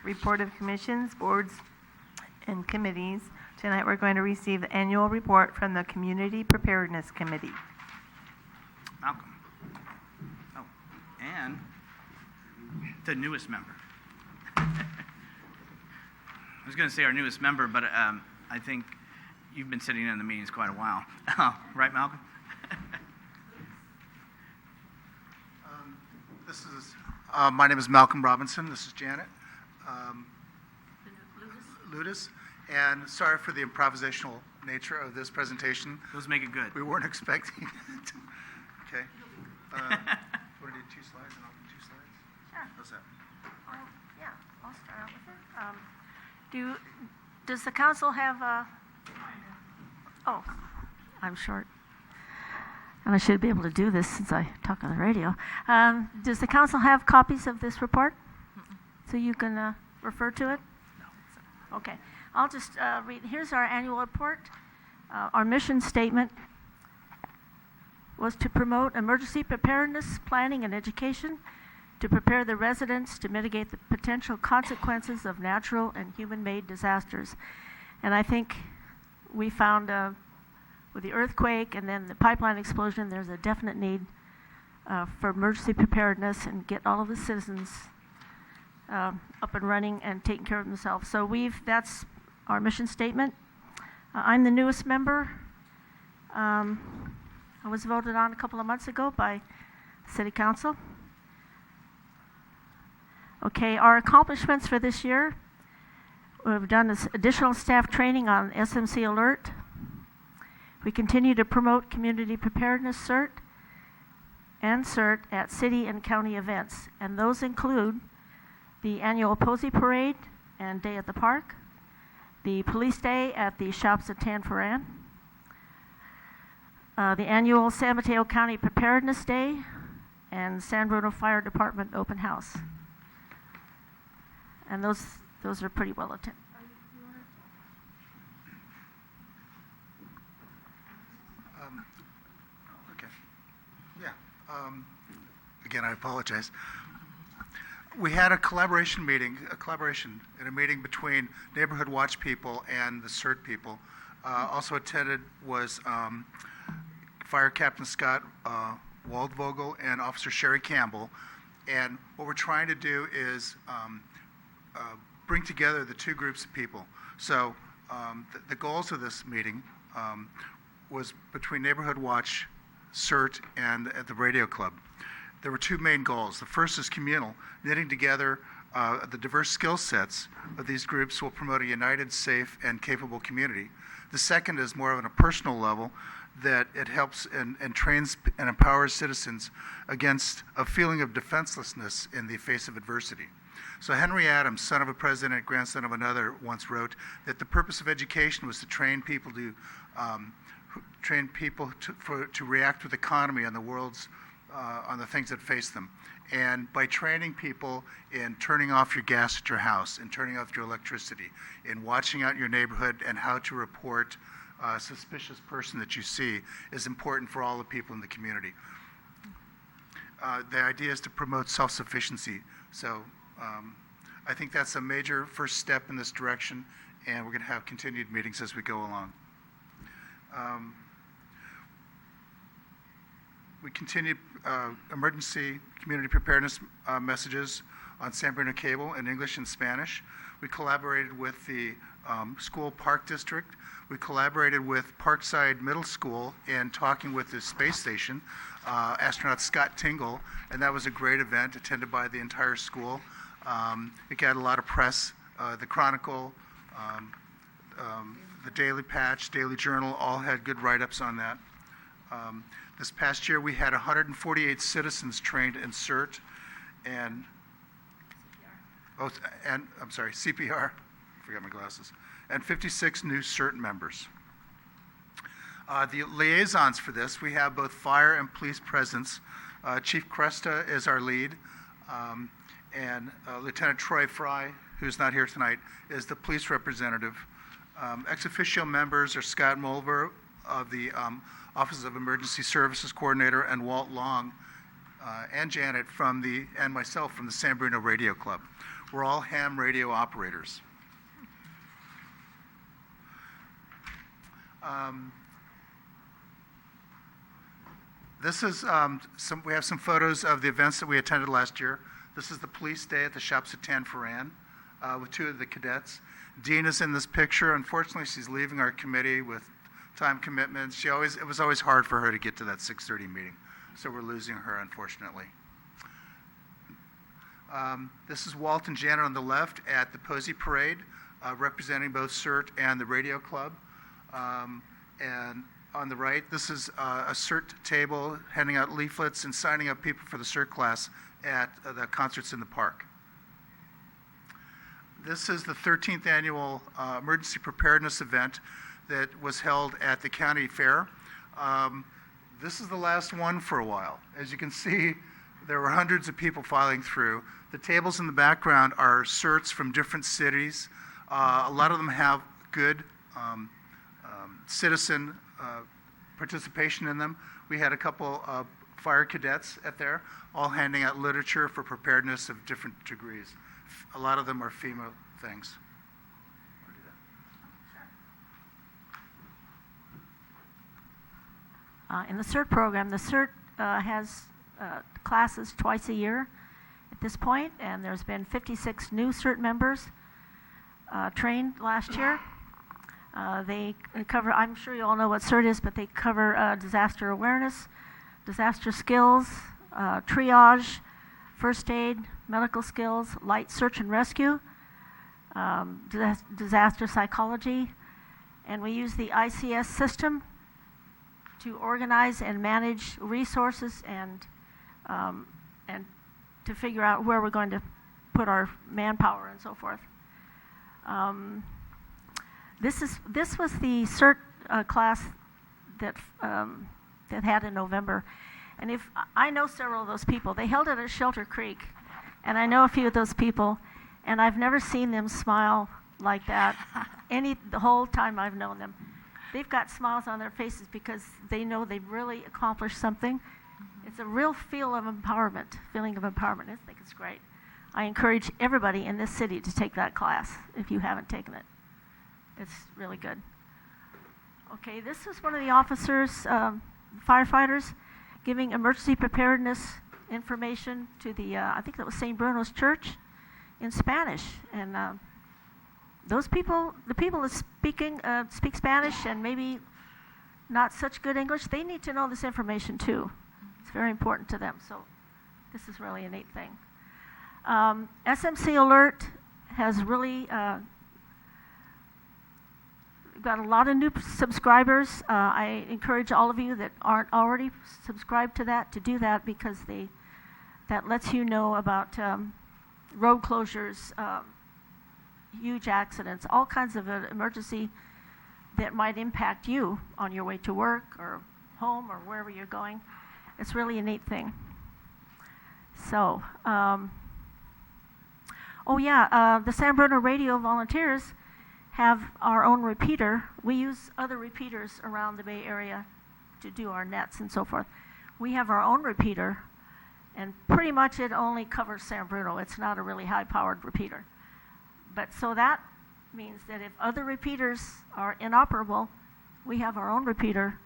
report of commissions, boards, and committees. Tonight we're going to receive the annual report from the Community Preparedness Committee. Malcolm. Oh, and the newest member. I was going to say our newest member, but I think you've been sitting in the meetings quite a while. Right, Malcolm? My name is Malcolm Robinson. This is Janet Ludis. And sorry for the improvisational nature of this presentation. Let's make it good. We weren't expecting it. Okay. Want to do 2 slides and I'll do 2 slides? Sure. How's that? Yeah, I'll start out with it. Does the council have a... Oh, I'm short. And I should be able to do this since I talk on the radio. Does the council have copies of this report? So you can refer to it? No. Okay. I'll just read. Here's our annual report. Our mission statement was to promote emergency preparedness, planning, and education, to prepare the residents to mitigate the potential consequences of natural and human-made disasters. And I think we found with the earthquake and then the pipeline explosion, there's a definite need for emergency preparedness and get all of the citizens up and running and taking care of themselves. So that's our mission statement. I'm the newest member. I was voted on a couple of months ago by City Council. Okay, our accomplishments for this year. We've done this additional staff training on SMC Alert. We continue to promote community preparedness CERT and CERT at city and county events. And those include the annual Posey Parade and Day at the Park, the Police Day at the Shops at Tanforan, the annual San Mateo County Preparedness Day, and San Bruno Fire Department Open House. And those are pretty well attended. Okay. Yeah. Again, I apologize. We had a collaboration in a meeting between Neighborhood Watch people and the CERT people. Also attended was Fire Captain Scott Waldvogel and Officer Sherry Campbell. And what we're trying to do is bring together the two groups of people. So the goals of this meeting was between Neighborhood Watch, CERT, and at the Radio Club. There were 2 main goals. The first is communal. Knitting together the diverse skill sets of these groups will promote a united, safe, and capable community. The second is more on a personal level, that it helps and trains and empowers citizens against a feeling of defenselessness in the face of adversity. So Henry Adams, son of a president, grandson of another, once wrote that the purpose of education was to train people to react with economy on the world's on the things that face them. And by training people in turning off your gas at your house, and turning off your electricity, in watching out your neighborhood and how to report a suspicious person that you see is important for all the people in the community. The idea is to promote self-sufficiency. So I think that's a major first step in this direction, and we're going to have continued meetings as we go along. We continue emergency community preparedness messages on San Bruno Cable in English and Spanish. We collaborated with the school park district. We collaborated with Parkside Middle School in talking with the space station, astronaut Scott Tingle, and that was a great event attended by the entire school. It got a lot of press. The Chronicle, the Daily Patch, Daily Journal, all had good write-ups on that. This past year, we had 148 citizens trained in CERT and CPR. Forgot my glasses. And 56 new CERT members. The liaisons for this, we have both fire and police presence. Chief Cresta is our lead, and Lieutenant Troy Fry, who's not here tonight, is the police representative. Ex officio members are Scott Mulver of the Office of Emergency Services Coordinator, and Walt Long and Janet and myself from the San Bruno Radio Club. We're all ham radio operators. This is we have some photos of the events that we attended last year. This is the police day at the Shops at Tan Foran with two of the cadets. Dean is in this picture. Unfortunately, she's leaving our committee with time commitments. It was always hard for her to get to that 6:30 meeting, so we're losing her, unfortunately. This is Walt and Janet on the left at the Posey Parade, representing both CERT and the Radio Club. And on the right, this is a CERT table handing out leaflets and signing up people for the CERT class at the concerts in the park. This is the 13th annual emergency preparedness event that was held at the county fair. This is the last one for a while. As you can see, there were hundreds of people filing through. The tables in the background are CERTs from different cities. A lot of them have good citizen participation in them. We had a couple of fire cadets at there, all handing out literature for preparedness of different degrees. A lot of them are FEMA things. In the CERT program, the CERT has classes twice a year at this point, and there's been 56 new CERT members trained last year. They cover, I'm sure you all know what CERT is, but they cover disaster awareness, disaster skills, triage, first aid, medical skills, light search and rescue, disaster psychology, and we use the ICS system to organize and manage resources and to figure out where we're going to put our manpower and so forth. This was the CERT class that had in November, and if I know several of those people, they held it at Shelter Creek, and I know a few of those people, and I've never seen them smile like that the whole time I've known them. They've got smiles on their faces because they know they've really accomplished something. Mm-hmm. It's a real feeling of empowerment. I think it's great. I encourage everybody in this city to take that class if you haven't taken it. It's really good. Okay, this is one of the officers, firefighters, giving emergency preparedness information to the, I think that was St. Bruno's Church in Spanish. And those people, the people that speak Spanish and maybe not such good English, they need to know this information too. It's very important to them. So this is really a neat thing. SMC Alert has really got a lot of new subscribers. I encourage all of you that aren't already subscribed to that to do that, because that lets you know about road closures, huge accidents, all kinds of emergency that might impact you on your way to work or home or wherever you're going. It's really a neat thing. So, the San Bruno Radio volunteers have our own repeater. We use other repeaters around the Bay Area to do our nets and so forth. We have our own repeater, and pretty much it only covers San Bruno. It's not a really high-powered repeater. But so that means that if other repeaters are inoperable, we have our own repeater.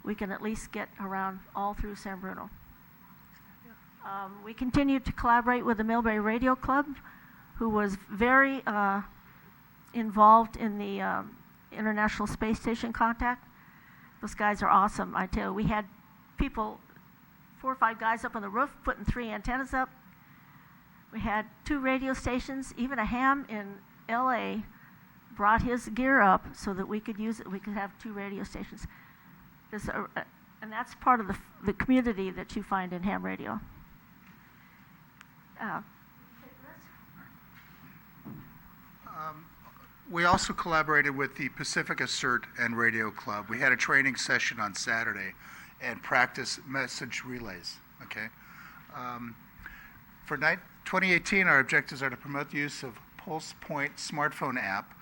We can at least get around all through San Bruno. We continue to collaborate with the Millbrae Radio Club, who was very involved in the International Space Station contact. Those guys are awesome, I tell you. We had people, 4 or 5 guys up on the roof putting 3 antennas up. We had 2 radio stations. Even a ham in LA brought his gear up so that we could use it. We could have 2 radio stations. And that's part of the community that you find in ham radio. We also collaborated with the Pacifica CERT and Radio Club. We had a training session on Saturday and practice message relays. Okay. For 2018, our objectives are to promote the use of Pulse Point smartphone app.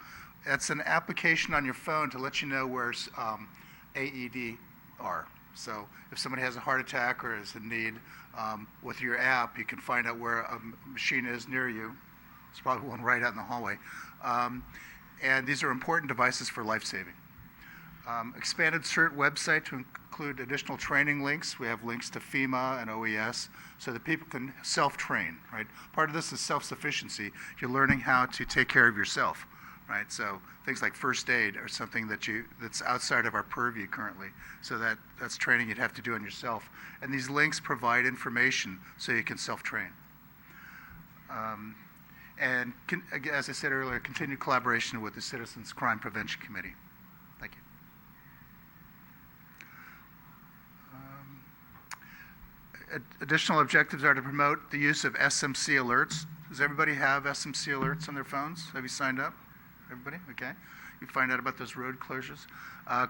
That's an application on your phone to let you know where AED are. So if somebody has a heart attack or is in need, with your app, you can find out where a machine is near you, There's probably one right out in the hallway. And these are important devices for life-saving. Expanded CERT website to include additional training links. We have links to FEMA and OES so that people can self-train, right? Part of this is self-sufficiency. You're learning how to take care of yourself, right? So things like first aid are something that's outside of our purview currently. So that's training you'd have to do on yourself. And these links provide information so you can self-train. As I said earlier, continued collaboration with the Citizens Crime Prevention Committee. Thank you. Additional objectives are to promote the use of SMC Alerts. Does everybody have SMC Alerts on their phones? Have you signed up? Everybody? Okay. You find out about those road closures.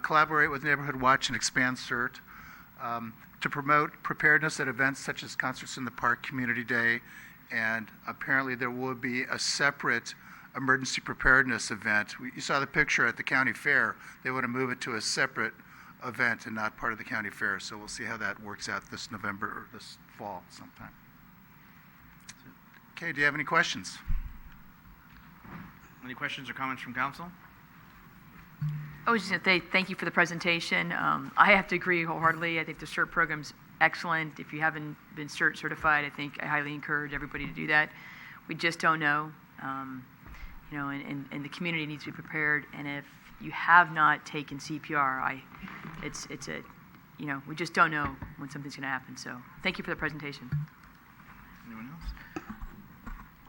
Collaborate with Neighborhood Watch and expand CERT. To promote preparedness at events such as Concerts in the Park, Community Day, and apparently there will be a separate emergency preparedness event. You saw the picture at the county fair. They want to move it to a separate event and not part of the county fair. So we'll see how that works out this November or this fall sometime. Okay, do you have any questions? Any questions or comments from council? I was just going to say thank you for the presentation. I have to agree wholeheartely. I think the CERT program's excellent. If you haven't been CERT certified, I think I highly encourage everybody to do that. We just don't know, and the community needs to be prepared. And if you have not taken CPR, we just don't know when something's going to happen. So thank you for the presentation. Anyone else?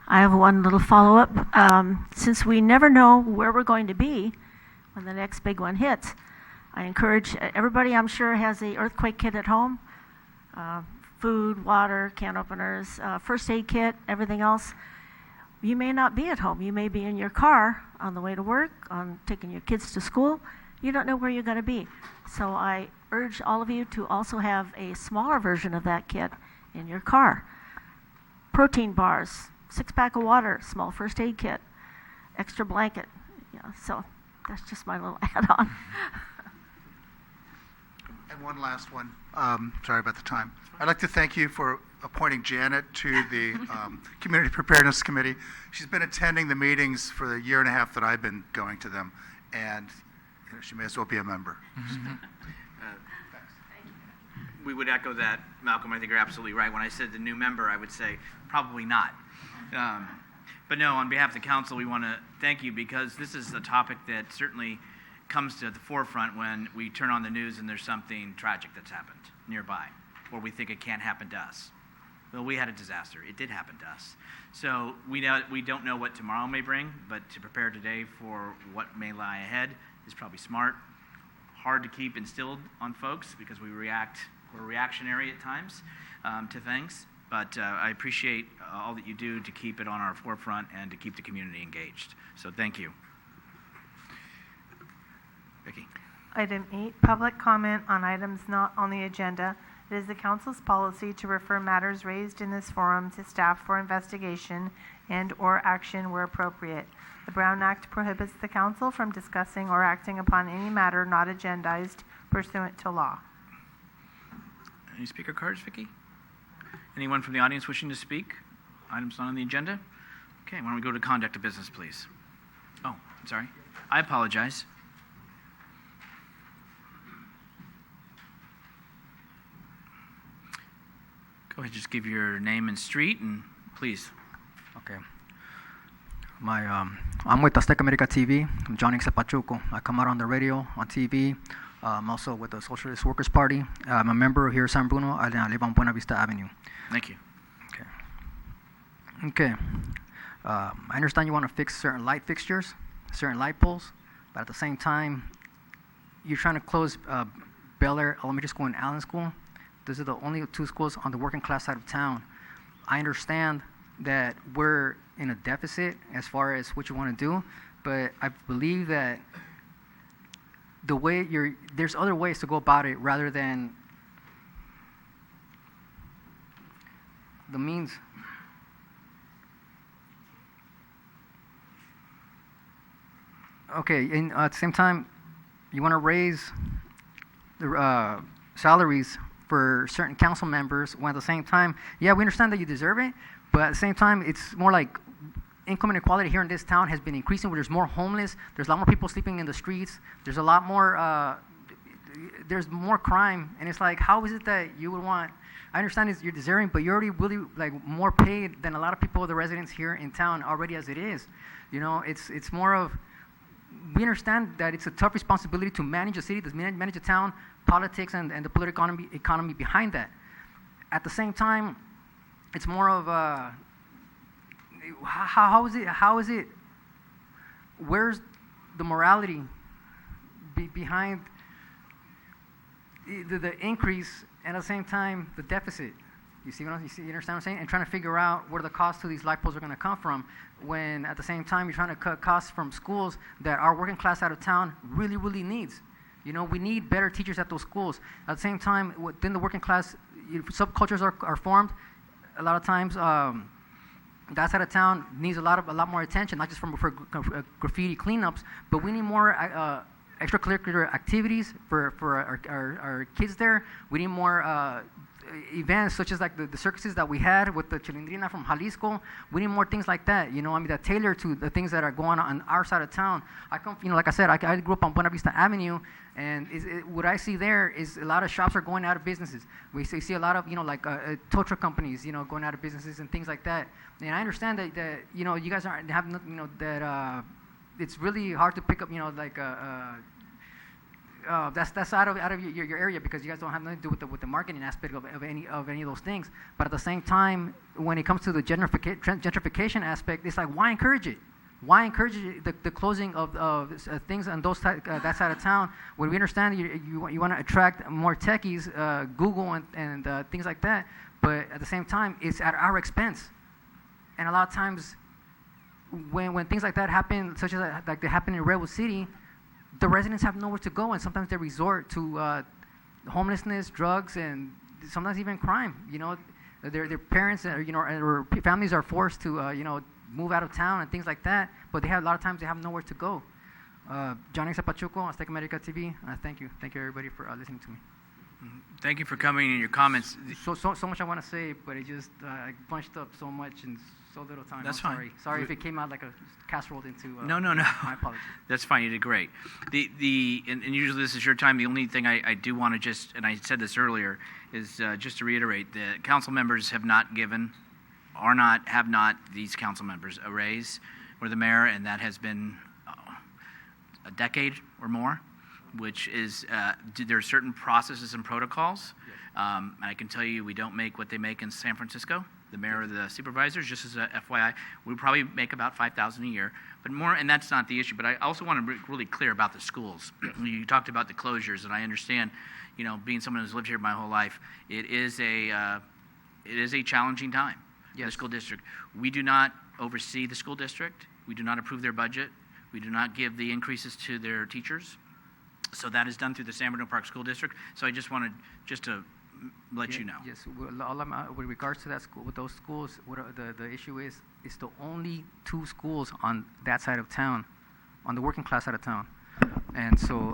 I have one little follow-up. Since we never know where we're going to be when the next big one hits, I encourage everybody, I'm sure, has the earthquake kit at home. Food, water, can openers, first aid kit, everything else. You may not be at home. You may be in your car on the way to work, on taking your kids to school. You don't know where you're going to be. So I urge all of you to also have a smaller version of that kit in your car. Protein bars, 6-pack of water, small first aid kit, extra blanket. So that's just my little add-on. And one last one. Sorry about the time. I'd like to thank you for appointing Janet to the Community Preparedness Committee. She's been attending the meetings for the year and a half that I've been going to them, and she may as well be a member. We would echo that, Malcolm. I think you're absolutely right. When I said the new member, I would say probably not. But no, on behalf of the council, we want to thank you because this is a topic that certainly comes to the forefront when we turn on the news and there's something tragic that's happened nearby, or we think it can't happen to us. Well, we had a disaster. It did happen to us. So we don't know what tomorrow may bring, but to prepare today for what may lie ahead is probably smart. Hard to keep instilled on folks because we're reactionary at times to things. But I appreciate all that you do to keep it on our forefront and to keep the community engaged. So thank you. Vicki. Item 8, public comment on items not on the agenda. It is the council's policy to refer matters raised in this forum to staff for investigation and/or action where appropriate. The Brown Act prohibits the council from discussing or acting upon any matter not agendized pursuant to law. Any speaker cards, Vicki? Anyone from the audience wishing to speak? Items not on the agenda? Okay, why don't we go to conduct of business, please? Oh, I'm sorry. I apologize. Go ahead, just give your name and street, and please. Okay. I'm with Azteca America TV. I'm Johnny Pachuco. I come out on the radio, on TV. I'm also with the Socialist Workers Party. I'm a member here in San Bruno. I live on Buena Vista Avenue. Thank you. Okay. I understand you want to fix certain light fixtures, certain light poles, but at the same time, you're trying to close Bel Air Elementary School and Allen School. Those are the only two schools on the working class side of town. I understand that we're in a deficit as far as what you want to do, but I believe that the way there's other ways to go about it rather than the means. Okay, and at the same time, you want to raise the salaries for certain council members when at the same time, yeah, we understand that you deserve it, but at the same time, it's more like income inequality here in this town has been increasing, where there's more homeless, there's a lot more people sleeping in the streets, there's a lot more, there's more crime, and it's like, how is it that you would want, I understand you're deserving, but you're already really like more paid than a lot of people, the residents here in town already as it is. You know, it's more of, we understand that it's a tough responsibility to manage a city, to manage a town, politics, and the political economy behind that. At the same time, it's more of how is it, where's the morality behind the increase, and at the same time the deficit? You understand what I'm saying? And trying to figure out where the costs to these light poles are going to come from, when at the same time you're trying to cut costs from schools that our working class out of town really, really needs. You know, we need better teachers at those schools. At the same time, within the working class, subcultures are formed. A lot of times, that side of town needs a lot more attention, not just for graffiti cleanups, but we need more extracurricular activities for our kids there. We need more events such as like the circuses that we had with the Chilindrina from Jalisco. We need more things like that, you know, I mean, that tailor to the things that are going on our side of town. I come, you know, like I said, I grew up on Buena Vista Avenue, and what I see there is a lot of shops are going out of businesses. We see a lot of, you know, like tow truck companies, you know, going out of businesses and things like that. And I understand that you know, you guys aren't having, you know, that it's really hard to pick up, you know, like that's out of your area, because you guys don't have nothing to do with the marketing aspect of any of those things. But at the same time, when it comes to the gentrification aspect, it's like, why encourage it? Why encourage the closing of things on that side of town, when we understand you want to attract more techies, Google and things like that, but at the same time, it's at our expense. And a lot of times, when things like that happen, such as like they happen in Redwood City, the residents have nowhere to go, and sometimes they resort to homelessness, drugs, and sometimes even crime. You know, their parents, you know, or families are forced to, you know, move out of town and things like that. But a lot of times they have nowhere to go. Johnny Zapachuco, Azteca America TV. Thank you everybody for listening to me. Thank you for coming and your comments. So much I want to say, but it just I bunched up so much in so little time. That's I'm fine. Sorry if it came out like a casserole into. No. My apologies. That's fine. You did great. And usually this is your time. The only thing I do want to just, and I said this earlier, is just to reiterate that council members have not, these council members, a raise for the mayor, and that has been a decade or more, which is, there are certain processes and protocols. And I can tell you, we don't make what they make in San Francisco. The mayor or the supervisors, just as a FYI, we probably make about $5,000 a year, but more, and that's not the issue. But I also want to be really clear about the schools. You talked about the closures, and I understand, you know, being someone who's lived here my whole life, it is a challenging time. Yes. The school district. We do not oversee the school district. We do not approve their budget. We do not give the increases to their teachers. So that is done through the San Bernardino Park School District. So I just wanted to let you know. Yes, with regards to that school, with those schools, what the issue is, it's the only 2 schools on that side of town, on the working class side of town, and so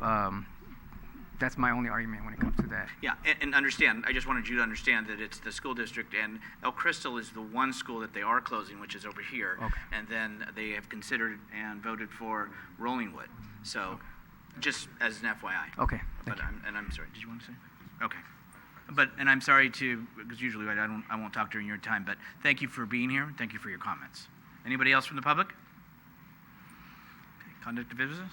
that's my only argument when it comes to that. Yeah, and understand, I just wanted you to understand that it's the school district, and El Crystal is the one school that they are closing, which is over here, okay. And then they have considered and voted for Rollingwood. So, okay. Just as an FYI. Okay. I'm sorry. Did you want to say? Okay. And I'm sorry because usually I won't talk during your time, but thank you for being here. Thank you for your comments. Anybody else from the public? Okay. Conduct of business?